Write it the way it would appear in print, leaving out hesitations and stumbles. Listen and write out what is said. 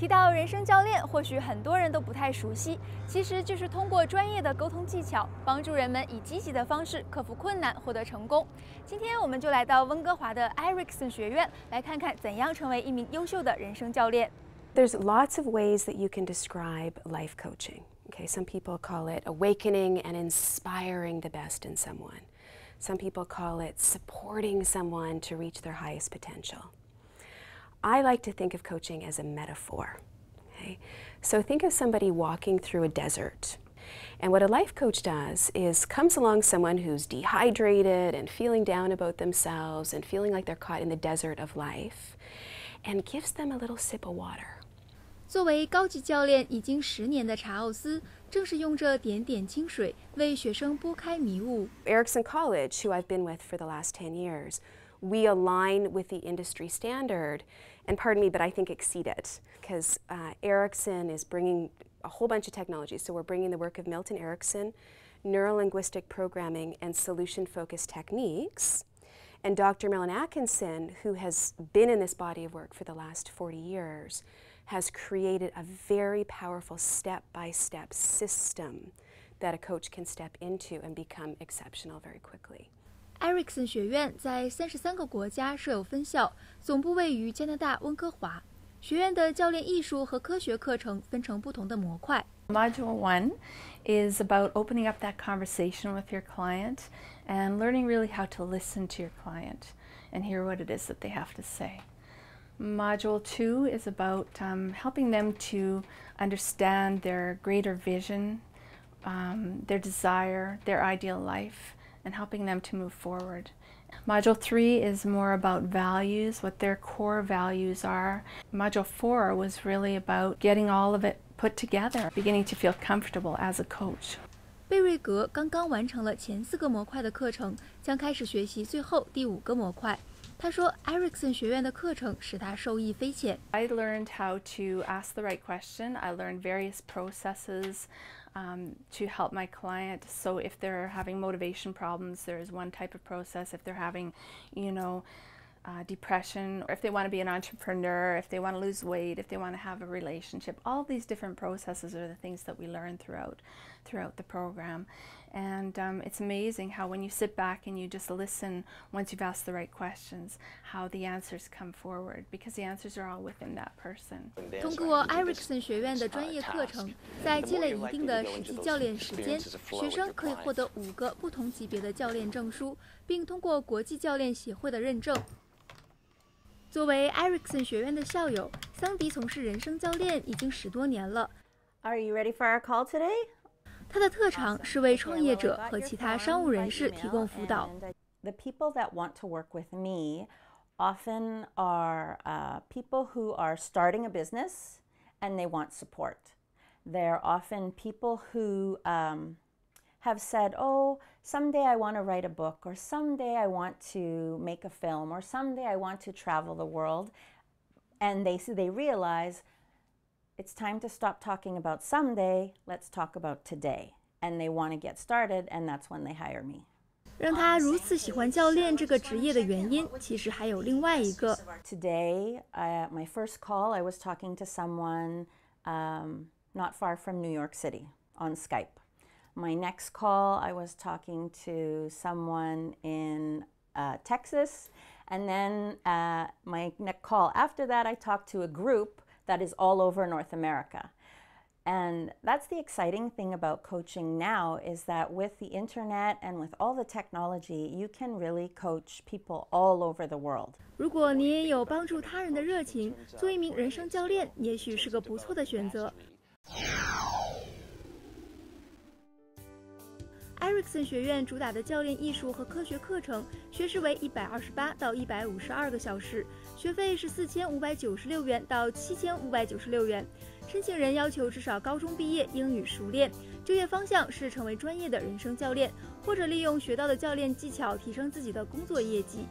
提到人生教练，或许很多人都不太熟悉，其实就是通过专业的沟通技巧，帮助人们以积极的方式克服困难，获得成功。今天我们就来到温哥华的 Erickson 学院，来看看怎样成为一名优秀的人生教练。There's lots of ways that you can describe life coaching. Okay, some people call it awakening and inspiring the best in someone. Some people call it supporting someone to reach their highest potential. I like to think of coaching as a metaphor. Okay? So think of somebody walking through a desert. And what a life coach does is comes along someone who's dehydrated and feeling down about themselves and feeling like they're caught in the desert of life and gives them a little sip of water. 作为高级教练已经10年的查奥斯，正是用这点点清水为学生拨开迷雾。Erickson College, who I've been with for the last 10 years, we align with the industry standard, and pardon me, but I think exceed it, because Erickson is bringing a whole bunch of technologies. So we're bringing the work of Milton Erickson, neurolinguistic programming, and solution-focused techniques. And Dr. Mellon Atkinson, who has been in this body of work for the last 40 years, has created a very powerful step-by-step system that a coach can step into and become exceptional very quickly. Erickson 学院在33个国家设有分校，总部位于加拿大温哥华。学院的教练艺术和科学课程分成不同的模块。Module 1 is about opening up that conversation with your client and learning really how to listen to your client and hear what it is that they have to say. Module 2 is about helping them to understand their greater vision, their desire, their ideal life, and helping them to move forward. Module 3 is more about values, what their core values are. Module 4 was really about getting all of it put together, beginning to feel comfortable as a coach. 贝瑞格刚刚完成了前4个模块的课程，将开始学习最后第5个模块。他说 ，Erickson 学院的课程使他受益匪浅。I learned how to ask the right question. I learned various processes to help my client. So if they're having motivation problems, there is one type of process. If they're having, depression, or if they want to be an entrepreneur, if they want to lose weight, if they want to have a relationship, all of these different processes are the things that we learn throughout the program. And it's amazing how when you sit back and you just listen, once you've asked the right questions, how the answers come forward, because the answers are all within that person. 通过 Erickson 学院的专业课程，在积累一定的实际教练时间，学生可以获得5个不同级别的教练证书，并通过国际教练协会的认证。作为 Erickson 学院的校友，桑迪从事人生教练已经10多年了。Are you ready for our call today? 他的特长是为创业者和其他商务人士提供辅导。The people that want to work with me often are people who are starting a business and they want support. They're often people who have said, oh, someday I want to write a book, or someday I want to make a film, or someday I want to travel the world. And they realize it's time to stop talking about someday, let's talk about today. And they want to get started, and that's when they hire me. 让他如此喜欢教练这个职业的原因，其实还有另外一个。Today, my first call, I was talking to someone not far from New York City on Skype. My next call, I was talking to someone in Texas. And then my next call after that, I talked to a group that is all over North America. And that's the exciting thing about coaching now, is that with the internet and with all the technology, you can really coach people all over the world. 如果你也有帮助他人的热情，做一名人生教练也许是个不错的选择。Erickson 学院主打的教练艺术和科学课程，学时为128到152个小时，学费是4596元到7596元。申请人要求至少高中毕业，英语熟练。就业方向是成为专业的人生教练，或者利用学到的教练技巧提升自己的工作业绩。